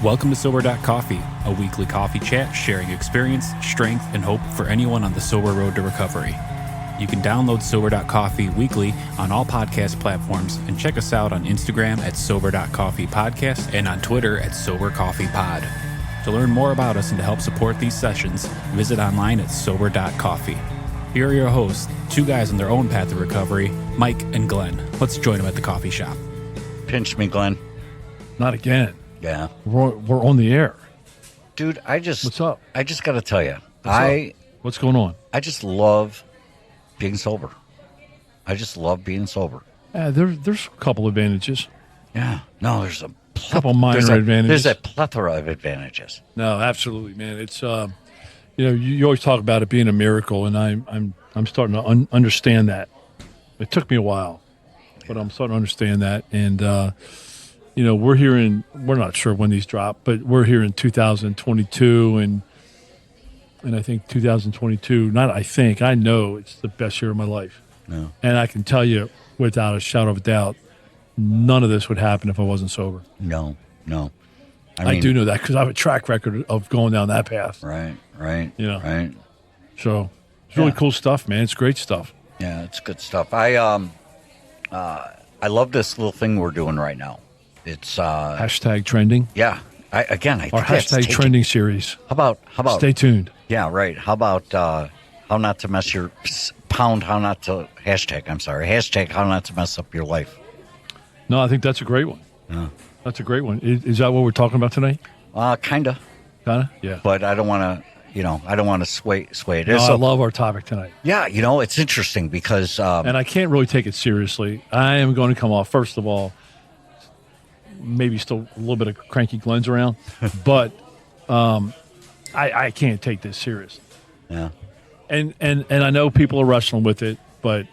Welcome to Sober.Coffee, a weekly coffee chat sharing experience, strength, and hope for anyone on the sober road to recovery. You can download Sober.Coffee weekly on all podcast platforms and check us out on Instagram at Sober.Coffee Podcast and on Twitter at Sober.Coffee Pod. To learn more about us and to help support these sessions, visit online at Sober.Coffee. Here are your hosts, two guys on their own path to recovery, Mike and Glenn. Let's join them at the coffee shop. Pinch me, Glenn. Not again. Yeah. We're on the air. Dude, What's up? I just got to tell you. What's going on? I just love being sober. I just love being sober. There's a couple advantages. Yeah. No, there's a couple minor advantages. There's a plethora of advantages. No, absolutely, man. It's you always talk about it being a miracle, and I'm starting to understand that. It took me a while, but I'm starting to understand that. And we're not sure when these drop, but we're here in 2022, and I think 2022. I know it's the best year of my life. No. And I can tell you without a shadow of a doubt, none of this would happen if I wasn't sober. No. I do know that because I have a track record of going down that path. Right. Right. So it's really cool stuff, man. It's great stuff. Yeah, it's good stuff. I love this little thing we're doing right now. It's hashtag trending. Yeah. I Our think hashtag trending series. How about Stay tuned. Yeah, right. How about how not to mess your hashtag how not to mess up your life. No, I think that's a great one. Yeah. That's a great one. Is that what we're talking about tonight? Kinda. Yeah. But I don't want to sway it. No, I love our topic tonight. Yeah, it's interesting because and I can't really take it seriously. I am going to come off, first of all, maybe still a little bit of cranky Glenn's around, but I can't take this seriously. Yeah. And I know people are wrestling with it, but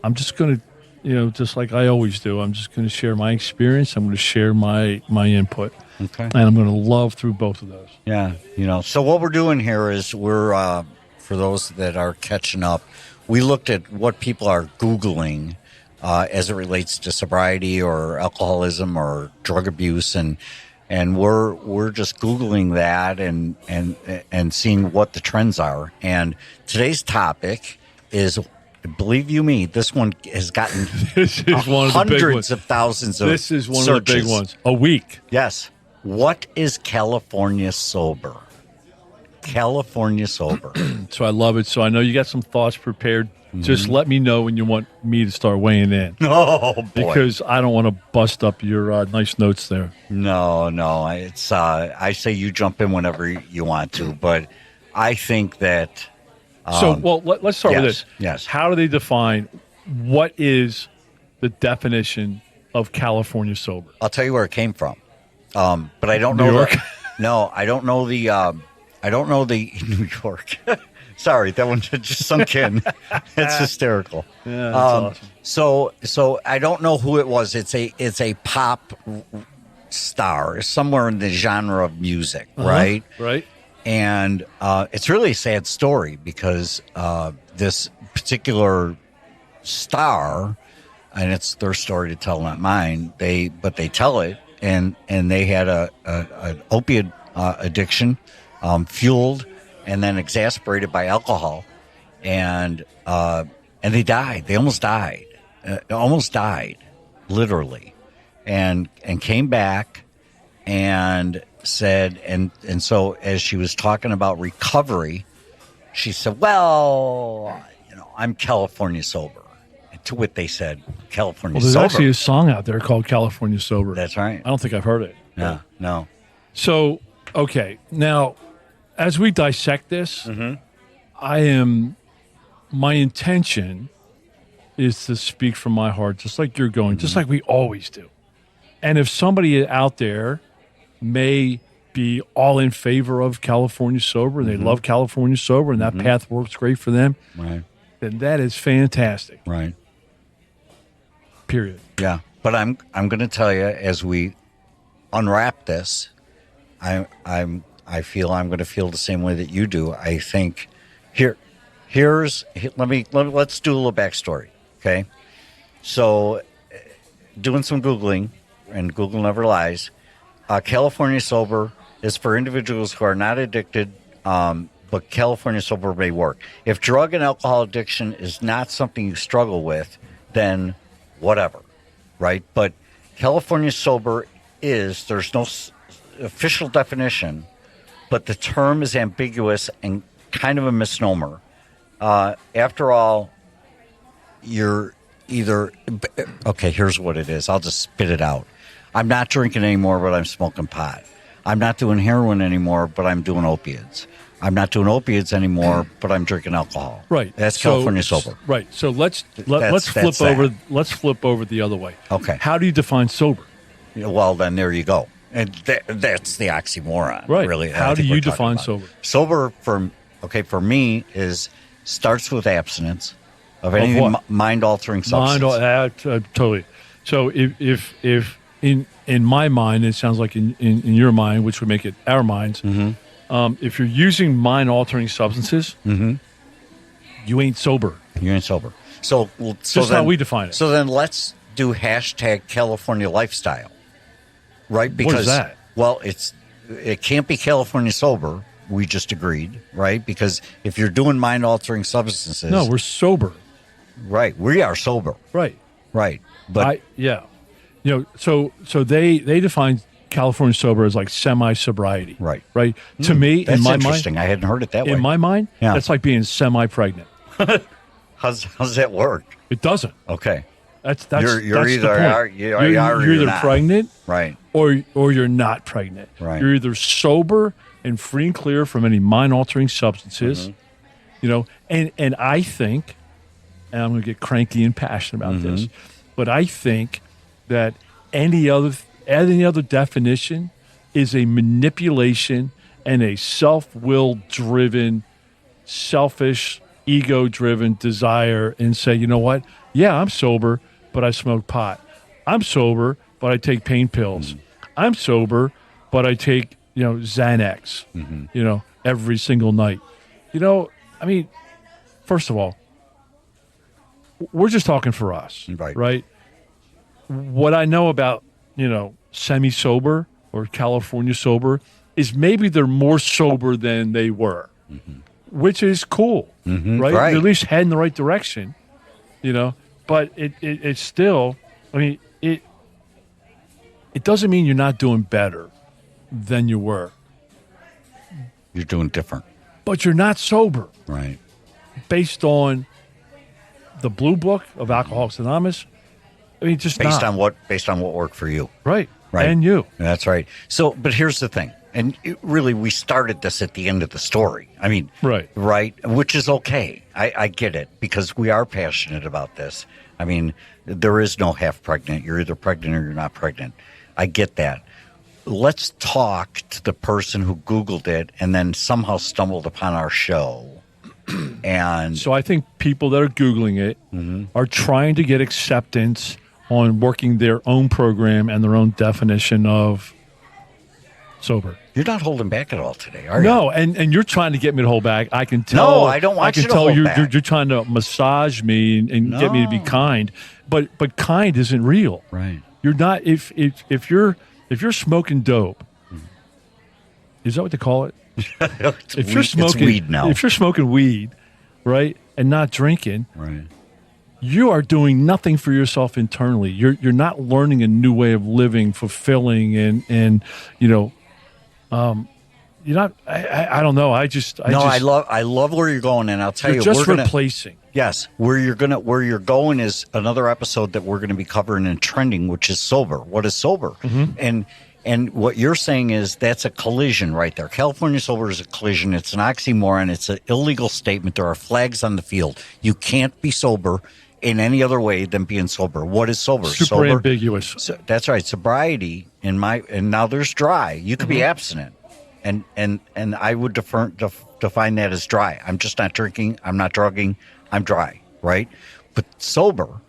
I'm just going to, just like I always do, I'm just going to share my experience. I'm going to share my input. Okay. And I'm going to love through both of those. Yeah. So what we're doing here is we're, for those that are catching up, we looked at what people are Googling as it relates to sobriety or alcoholism or drug abuse, and we're just Googling that and seeing what the trends are. And today's topic is, believe you me, this one has gotten this is one of the big hundreds ones. of thousands of This is one searches. of the big ones. A week. Yes. What is California sober? California sober. So I love it. So I know you got some thoughts prepared. Mm-hmm. Just let me know when you want me to start weighing in. Oh, boy. Because I don't want to bust up your nice notes there. No. It's I say you jump in whenever you want to, but I think that... let's start with this. Yes. How do they define what is the definition of California sober? I'll tell you where it came from. But I don't know. New York? No, I don't know the New York. Sorry, that one just sunk in. It's hysterical. Yeah, that's awesome. So I don't know who it was. It's a pop star somewhere in the genre of music, right? Right. And it's really a sad story because this particular star, and it's their story to tell, not mine. They tell it, and they had an opiate addiction, fueled and then exacerbated by alcohol, and they died. They almost died, literally, and came back and said, and so as she was talking about recovery, she said, well, I'm California sober. And to what they said, California there's sober. actually a song out there called California Sober. That's right. I don't think I've heard it. No. So, okay. Now, as we dissect this, Mm-hmm. my intention is to speak from my heart, just like you're going, just like we always do. And if somebody out there may be all in favor of California sober, and they love California sober, and that path works great for them, Right. then that is fantastic. Right. Period. Yeah. But I'm going to tell you, as we unwrap this, I feel I'm going to feel the same way that you do. I think let's do a little backstory. Okay. So doing some Googling, and Google never lies, California Sober is for individuals who are not addicted, but California Sober may work. If drug and alcohol addiction is not something you struggle with, then whatever, right? But California Sober there's no official definition, but the term is ambiguous and kind of a misnomer. After all, you're either, okay, here's what it is. I'll just spit it out. I'm not drinking anymore, but I'm smoking pot. I'm not doing heroin anymore, but I'm doing opiates. I'm not doing opiates anymore, but I'm drinking alcohol. Right. That's California Sober. Right. So let's flip over the other way. Okay. How do you define sober? Well, then there you go. And that's the oxymoron, right? Really. How do you define sober? Sober for me starts with abstinence of anything mind-altering substance. Totally. So if in my mind, it sounds like in your mind, which would make it our minds. Mm-hmm. If you're using mind-altering substances, mm-hmm. you ain't sober. You ain't sober. So just how we define it. So then let's do #California lifestyle, right? Because what is that? Well, it can't be California Sober. We just agreed, right? Because if you're doing mind-altering substances, no, we're sober. Right, we are sober. Right. But so they define California sober as like semi-sobriety. Right. To me, that's in my interesting. mind, I hadn't heard it that way. In my mind, Yeah. that's like being semi-pregnant. How's that work? It doesn't. Okay. That's you're that's either the point. you're either not. pregnant, Right, or you're not pregnant. Right. You're either sober and free and clear from any mind-altering substances, mm-hmm. And I think, and I'm going to get cranky and passionate about mm-hmm. this, but I think that any other definition is a manipulation and a self-will driven, selfish, ego-driven desire, and say, you know what? Yeah, I'm sober, but I smoke pot. I'm sober, but I take pain pills. I'm sober, but I take, Xanax, mm-hmm. Every single night. I mean, first of all, we're just talking for us, right? What I know about, semi-sober or California sober is maybe they're more sober than they were, mm-hmm. which is cool, mm-hmm. right? Right? You're at least heading in the right direction, but it's still, I mean, it doesn't mean you're not doing better than you were. You're doing different. But you're not sober. Right. Based on the blue book of Alcoholics Anonymous, I mean, just based not. on what worked for you. Right. Right. And you. That's right. So, but here's the thing. And we started this at the end of the story. I mean, right, which is okay. I get it because we are passionate about this. I mean, there is no half pregnant. You're either pregnant or you're not pregnant. I get that. Let's talk to the person who Googled it and then somehow stumbled upon our show. And so I think people that are Googling it mm-hmm. are trying to get acceptance on working their own program and their own definition of sober. You're not holding back at all today, are you? No, and you're trying to get me to hold back. I can tell. No, I don't want you to hold back. You're trying to massage me and get me to be kind, but kind isn't real. Right. You're not. If you're smoking dope, is that what they call it? If you're smoking, it's weed now. If you're smoking weed, right, and not drinking, right, you are doing nothing for yourself internally. You're not learning a new way of living, fulfilling, and you're not. I don't know. I love where you're going, and I'll tell you, just replacing. Yes, where you're going is another episode that we're going to be covering in trending, which is sober. What is sober? Mm-hmm. And what you're saying is that's a collision right there. California sober is a collision. It's an oxymoron. It's an illegal statement. There are flags on the field. You can't be sober in any other way than being sober. What is sober? Super ambiguous. So, that's right. Sobriety and now there's dry. You could be abstinent, and I would define that as dry. I'm just not drinking. I'm not drugging. I'm dry. Right. But sober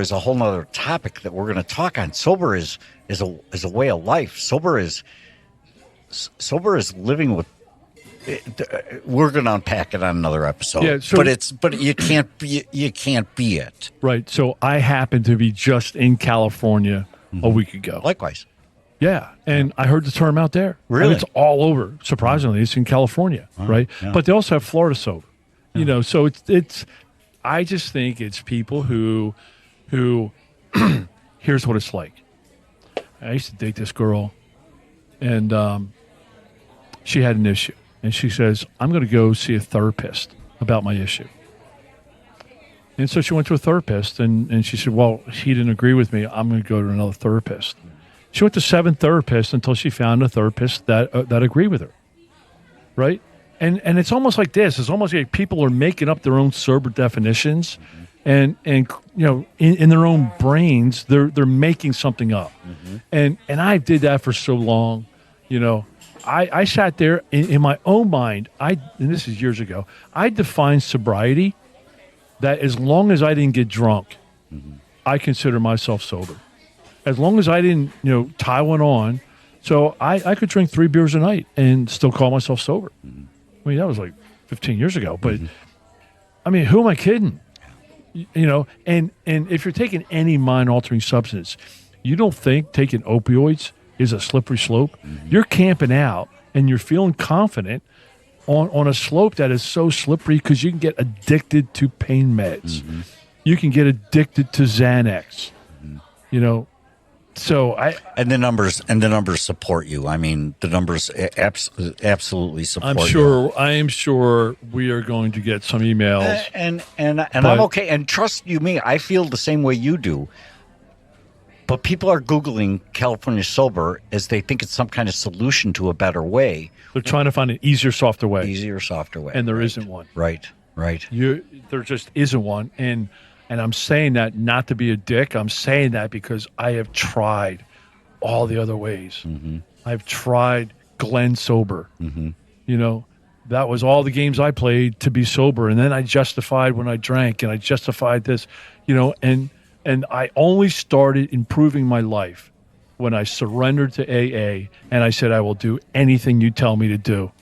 is a whole nother topic that we're going to talk on. Sober is a way of life. Sober is living with. We're going to unpack it on another episode. Yeah, but you can't be it. Right. So I happened to be just in California a week ago. Likewise. Yeah, and I heard the term out there. Really? And it's all over. Surprisingly, it's in California, right? Yeah. But they also have Florida sober. You know, so it's. I just think it's people who, here's what it's like. I used to date this girl, and she had an issue, and she says, "I'm going to go see a therapist about my issue." And so she went to a therapist, and she said, "Well, he didn't agree with me. I'm going to go to another therapist." She went to 7 therapists until she found a therapist that agreed with her, right? And it's almost like this. It's almost like people are making up their own sober definitions, and you know, in their own brains, they're making something up. And I did that for so long, you know. I sat there in my own mind. And this is years ago. I defined sobriety that as long as I didn't get drunk, I consider myself sober. As long as I didn't, you know, tie one on, so I could drink 3 beers a night and still call myself sober. I mean, that was like 15 years ago. But I mean, who am I kidding? You know, and if you're taking any mind-altering substance, you don't think taking opioids is a slippery slope? You're camping out and you're feeling confident on a slope that is so slippery because you can get addicted to pain meds. You can get addicted to Xanax. You know, so and the numbers support you. I mean, the numbers absolutely support you. I am sure we are going to get some emails. And I'm okay. And trust you me, I feel the same way you do. But people are Googling California sober as they think it's some kind of solution to a better way. They're trying to find an easier, softer way. Easier, softer way. And there isn't one. Right. There just isn't one. And I'm saying that not to be a dick. I'm saying that because I have tried all the other ways. I've tried Glenn sober. You know, that was all the games I played to be sober. And then I justified when I drank, and I justified this, you know, and I only started improving my life when I surrendered to AA and I said, I will do anything you tell me to do.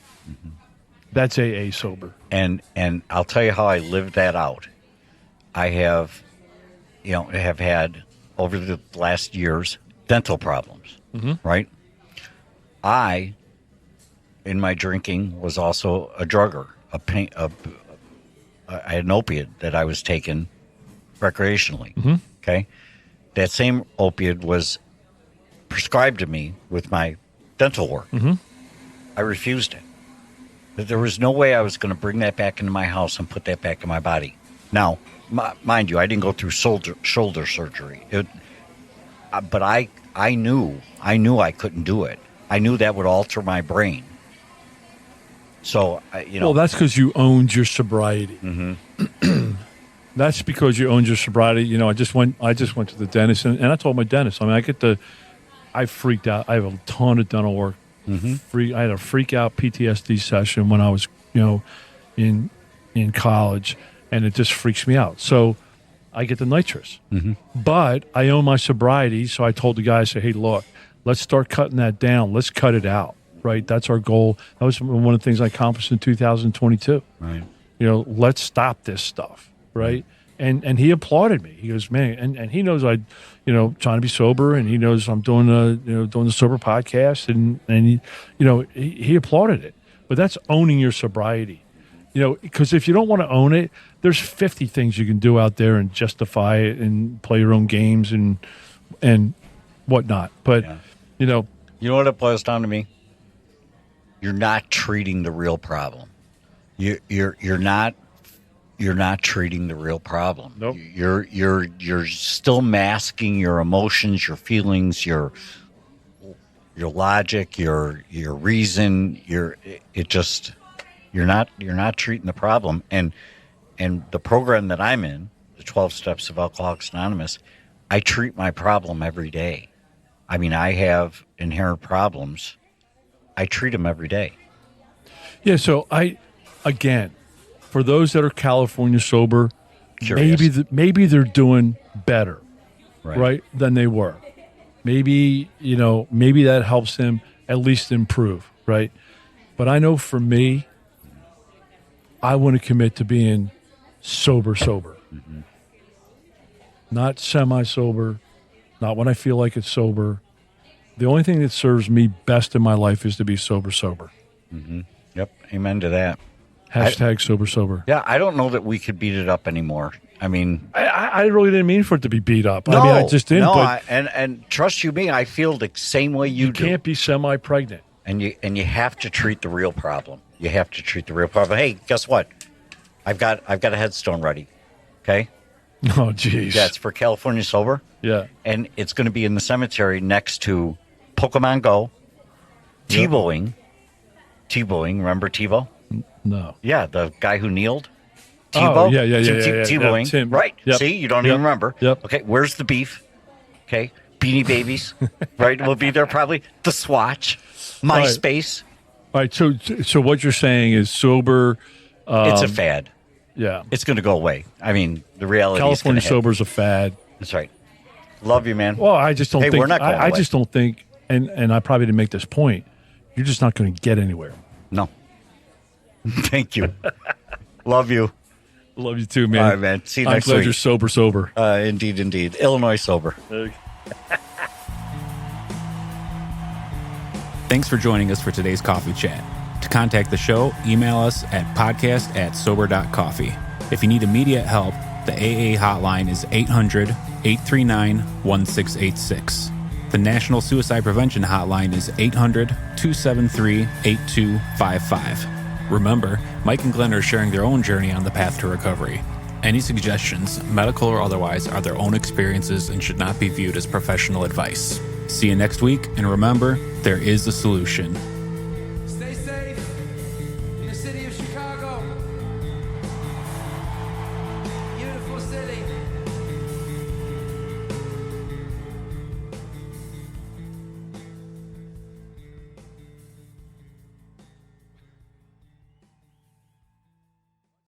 That's AA sober. And I'll tell you how I lived that out. I have had over the last years dental problems, right? I, in my drinking, was also a drugger. I had an opiate that I was taking recreationally. Okay, that same opiate was prescribed to me with my dental work. I refused it. But there was no way I was going to bring that back into my house and put that back in my body. Now, mind you, I didn't go through shoulder surgery. But I knew I couldn't do it. I knew that would alter my brain. So, Well, that's because you owned your sobriety. That's because you owned your sobriety. You know, I just went to the dentist, and I told my dentist, I mean, I freaked out. I have a ton of dental work. I had a freak out PTSD session when I was, you know, in college, and it just freaks me out. So I get the nitrous. But I own my sobriety, so I told the guy, I said, hey, look, let's start cutting that down. Let's cut it out, right? That's our goal. That was one of the things I accomplished in 2022. Right. You know, let's stop this stuff, right? And he applauded me. He goes, man, and he knows trying to be sober, and he knows I'm doing the Sober podcast, and he applauded it. But that's owning your sobriety. You know, because if you don't want to own it, there's 50 things you can do out there and justify it and play your own games and whatnot. But you know what it boils down to me? You're not treating the real problem. You're not treating the real problem. Nope. You're still masking your emotions, your feelings, your logic, your reason. You're not treating the problem. And the program that I'm in, the 12 Steps of Alcoholics Anonymous, I treat my problem every day. I mean, I have inherent problems. I treat them every day. Yeah. So again, for those that are California sober, maybe they're doing better, right, than they were. Maybe that helps them at least improve, right? But I know for me, I want to commit to being sober. Not semi-sober, not when I feel like it's sober. The only thing that serves me best in my life is to be sober. Yep. Amen to that. Hashtag sober. Yeah, I don't know that we could beat it up anymore. I mean, I really didn't mean for it to be beat up. no, I mean, I just didn't. No, but and trust you me, I feel the same way you do. can't be semi-pregnant. And you have to treat the real problem. You have to treat the real problem. Hey, guess what? I've got a headstone ready. Okay. Oh, geez. Yeah, it's for California Sober. Yeah. And it's going to be in the cemetery next to Pokemon Go, Tebowing. Tebowing, remember Tebow? No. Yeah, the guy who kneeled. Oh, Tebow? yeah. Tebowing. Yeah, Tim. Right. Yep. See, you don't even remember. Yep. Okay, where's the beef? Okay, Beanie Babies. Right, we'll be there probably. The Swatch. MySpace. All right. So what you're saying is sober. It's a fad. Yeah. It's going to go away. I mean, the reality California is going to sober's a fad. That's right. Love you, man. Well, I just don't think. We're not going I away. just don't think, and I probably didn't make this point. You're just not going to get anywhere. No. Thank you. Love you. Love you too, man. All right, man. See you I'm next glad week. you're sober. Indeed. Illinois Sober. Thanks for joining us for today's coffee chat. To contact the show, email us at podcast@Sober.Coffee. If you need immediate help, the AA hotline is 800-839-1686. The National Suicide Prevention Hotline is 800-273-8255. Remember, Mike and Glenn are sharing their own journey on the path to recovery. Any suggestions, medical or otherwise, are their own experiences and should not be viewed as professional advice. See you next week, and remember, there is a solution.